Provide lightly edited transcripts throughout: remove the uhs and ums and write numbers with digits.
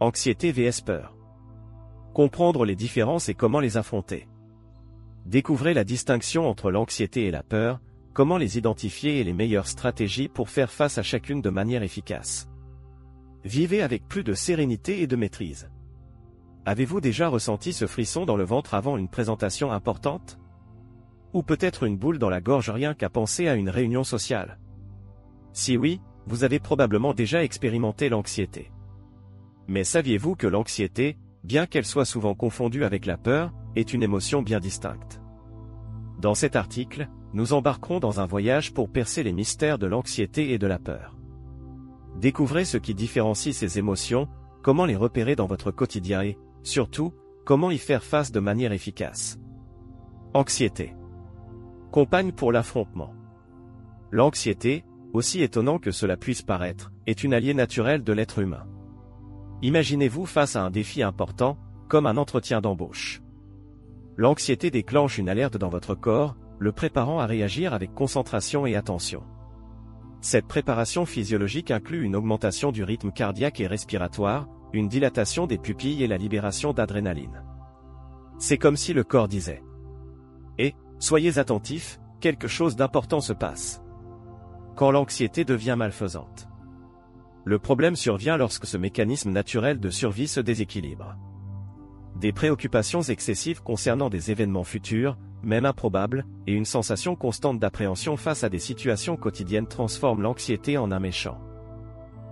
Anxiété vs peur. Comprendre les différences et comment les affronter. Découvrez la distinction entre l'anxiété et la peur, comment les identifier et les meilleures stratégies pour faire face à chacune de manière efficace. Vivez avec plus de sérénité et de maîtrise. Avez-vous déjà ressenti ce frisson dans le ventre avant une présentation importante? Ou peut-être une boule dans la gorge rien qu'à penser à une réunion sociale? Si oui, vous avez probablement déjà expérimenté l'anxiété. Mais saviez-vous que l'anxiété, bien qu'elle soit souvent confondue avec la peur, est une émotion bien distincte? Dans cet article, nous embarquerons dans un voyage pour percer les mystères de l'anxiété et de la peur. Découvrez ce qui différencie ces émotions, comment les repérer dans votre quotidien et, surtout, comment y faire face de manière efficace. Anxiété. Compagne pour l'affrontement. L'anxiété, aussi étonnant que cela puisse paraître, est une alliée naturelle de l'être humain. Imaginez-vous face à un défi important, comme un entretien d'embauche. L'anxiété déclenche une alerte dans votre corps, le préparant à réagir avec concentration et attention. Cette préparation physiologique inclut une augmentation du rythme cardiaque et respiratoire, une dilatation des pupilles et la libération d'adrénaline. C'est comme si le corps disait « Eh, soyez attentifs, quelque chose d'important se passe ». Quand l'anxiété devient malfaisante. Le problème survient lorsque ce mécanisme naturel de survie se déséquilibre. Des préoccupations excessives concernant des événements futurs, même improbables, et une sensation constante d'appréhension face à des situations quotidiennes transforment l'anxiété en un méchant.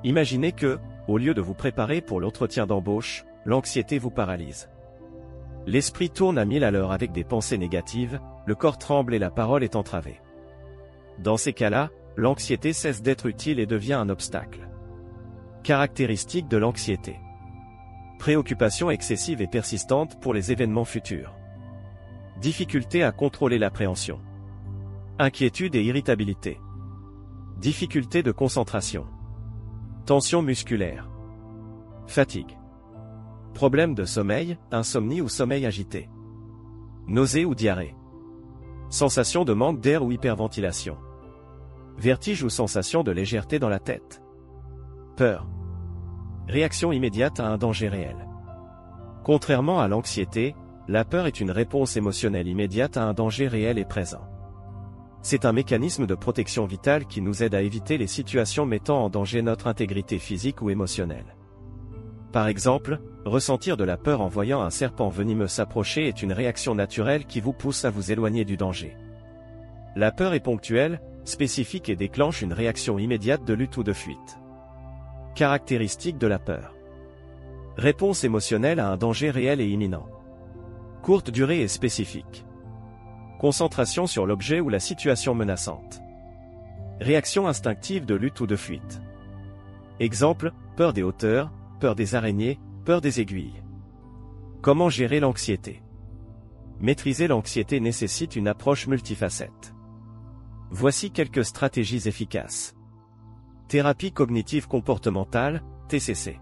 Imaginez que, au lieu de vous préparer pour l'entretien d'embauche, l'anxiété vous paralyse. L'esprit tourne à 1000 à l'heure avec des pensées négatives, le corps tremble et la parole est entravée. Dans ces cas-là, l'anxiété cesse d'être utile et devient un obstacle. Caractéristiques de l'anxiété. Préoccupation excessive et persistante pour les événements futurs. Difficulté à contrôler l'appréhension. Inquiétude et irritabilité. Difficulté de concentration. Tension musculaire. Fatigue. Problème de sommeil, insomnie ou sommeil agité. Nausée ou diarrhée. Sensation de manque d'air ou hyperventilation. Vertige ou sensation de légèreté dans la tête. Peur. Réaction immédiate à un danger réel. Contrairement à l'anxiété, la peur est une réponse émotionnelle immédiate à un danger réel et présent. C'est un mécanisme de protection vitale qui nous aide à éviter les situations mettant en danger notre intégrité physique ou émotionnelle. Par exemple, ressentir de la peur en voyant un serpent venimeux s'approcher est une réaction naturelle qui vous pousse à vous éloigner du danger. La peur est ponctuelle, spécifique et déclenche une réaction immédiate de lutte ou de fuite. Caractéristiques de la peur. Réponse émotionnelle à un danger réel et imminent. Courte durée et spécifique. Concentration sur l'objet ou la situation menaçante. Réaction instinctive de lutte ou de fuite. Exemple, peur des hauteurs, peur des araignées, peur des aiguilles. Comment gérer l'anxiété? Maîtriser l'anxiété nécessite une approche multifacette. Voici quelques stratégies efficaces. Thérapie cognitive comportementale, TCC.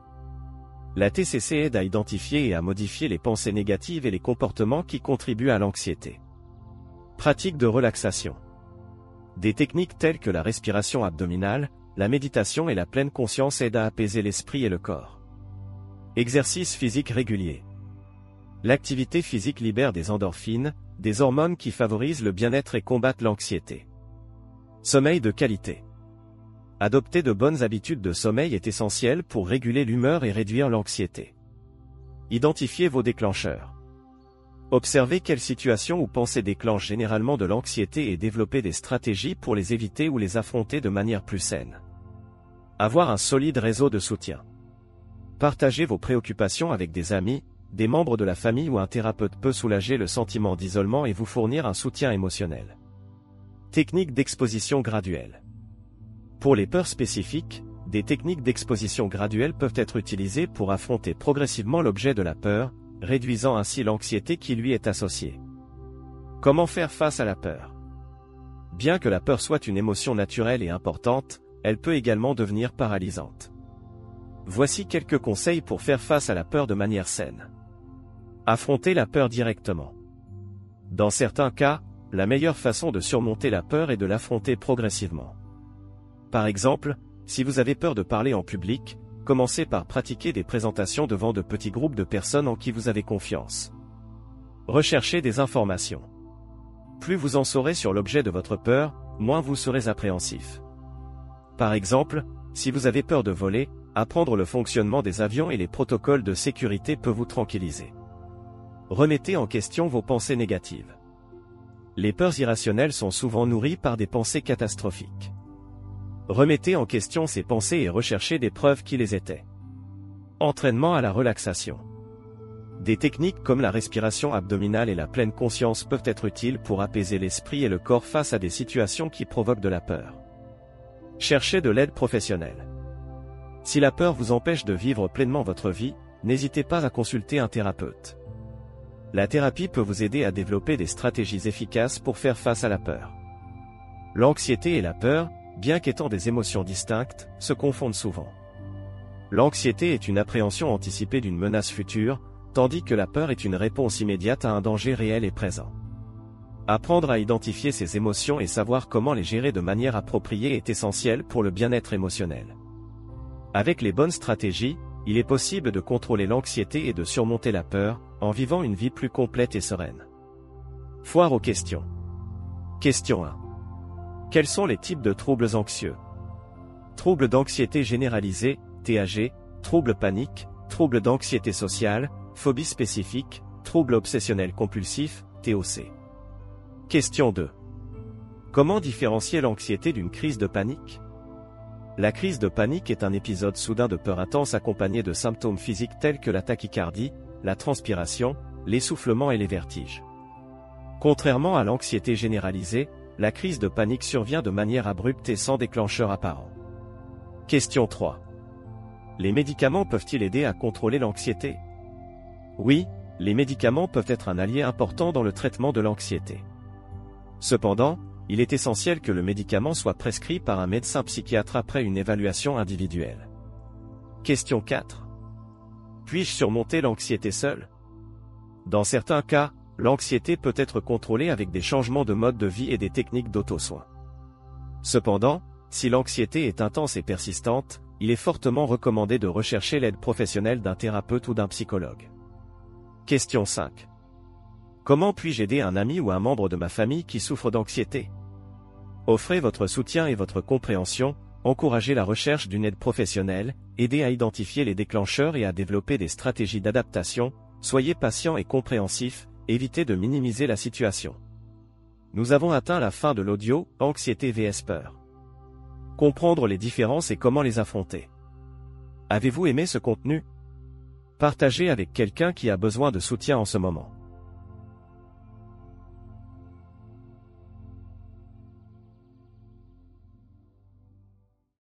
La TCC aide à identifier et à modifier les pensées négatives et les comportements qui contribuent à l'anxiété. Pratique de relaxation. Des techniques telles que la respiration abdominale, la méditation et la pleine conscience aident à apaiser l'esprit et le corps. Exercice physique régulier. L'activité physique libère des endorphines, des hormones qui favorisent le bien-être et combattent l'anxiété. Sommeil de qualité. Adopter de bonnes habitudes de sommeil est essentiel pour réguler l'humeur et réduire l'anxiété. Identifiez vos déclencheurs. Observez quelles situations ou pensées déclenchent généralement de l'anxiété et développez des stratégies pour les éviter ou les affronter de manière plus saine. Avoir un solide réseau de soutien. Partagez vos préoccupations avec des amis, des membres de la famille ou un thérapeute peut soulager le sentiment d'isolement et vous fournir un soutien émotionnel. Technique d'exposition graduelle. Pour les peurs spécifiques, des techniques d'exposition graduelle peuvent être utilisées pour affronter progressivement l'objet de la peur, réduisant ainsi l'anxiété qui lui est associée. Comment faire face à la peur? Bien que la peur soit une émotion naturelle et importante, elle peut également devenir paralysante. Voici quelques conseils pour faire face à la peur de manière saine. Affronter la peur directement. Dans certains cas, la meilleure façon de surmonter la peur est de l'affronter progressivement. Par exemple, si vous avez peur de parler en public, commencez par pratiquer des présentations devant de petits groupes de personnes en qui vous avez confiance. Recherchez des informations. Plus vous en saurez sur l'objet de votre peur, moins vous serez appréhensif. Par exemple, si vous avez peur de voler, apprendre le fonctionnement des avions et les protocoles de sécurité peut vous tranquilliser. Remettez en question vos pensées négatives. Les peurs irrationnelles sont souvent nourries par des pensées catastrophiques. Remettez en question ces pensées et recherchez des preuves qui les étaient. Entraînement à la relaxation. Des techniques comme la respiration abdominale et la pleine conscience peuvent être utiles pour apaiser l'esprit et le corps face à des situations qui provoquent de la peur. Cherchez de l'aide professionnelle. Si la peur vous empêche de vivre pleinement votre vie, n'hésitez pas à consulter un thérapeute. La thérapie peut vous aider à développer des stratégies efficaces pour faire face à la peur. L'anxiété et la peur, bien qu'étant des émotions distinctes, se confondent souvent. L'anxiété est une appréhension anticipée d'une menace future, tandis que la peur est une réponse immédiate à un danger réel et présent. Apprendre à identifier ces émotions et savoir comment les gérer de manière appropriée est essentiel pour le bien-être émotionnel. Avec les bonnes stratégies, il est possible de contrôler l'anxiété et de surmonter la peur, en vivant une vie plus complète et sereine. Foire aux questions. Question 1. Quels sont les types de troubles anxieux? Troubles d'anxiété généralisée, TAG, troubles paniques, troubles d'anxiété sociale, phobie spécifique, troubles obsessionnels compulsifs, TOC. Question 2. Comment différencier l'anxiété d'une crise de panique? La crise de panique est un épisode soudain de peur intense accompagné de symptômes physiques tels que la tachycardie, la transpiration, l'essoufflement et les vertiges. Contrairement à l'anxiété généralisée, la crise de panique survient de manière abrupte et sans déclencheur apparent. Question 3. Les médicaments peuvent-ils aider à contrôler l'anxiété? Oui, les médicaments peuvent être un allié important dans le traitement de l'anxiété. Cependant, il est essentiel que le médicament soit prescrit par un médecin psychiatre après une évaluation individuelle. Question 4. Puis-je surmonter l'anxiété seule? Dans certains cas, l'anxiété peut être contrôlée avec des changements de mode de vie et des techniques d'auto-soin. Cependant, si l'anxiété est intense et persistante, il est fortement recommandé de rechercher l'aide professionnelle d'un thérapeute ou d'un psychologue. Question 5. Comment puis-je aider un ami ou un membre de ma famille qui souffre d'anxiété? Offrez votre soutien et votre compréhension, encouragez la recherche d'une aide professionnelle, aidez à identifier les déclencheurs et à développer des stratégies d'adaptation, soyez patient et compréhensif, évitez de minimiser la situation. Nous avons atteint la fin de l'audio « Anxiété vs peur ». Comprendre les différences et comment les affronter. Avez-vous aimé ce contenu? Partagez avec quelqu'un qui a besoin de soutien en ce moment.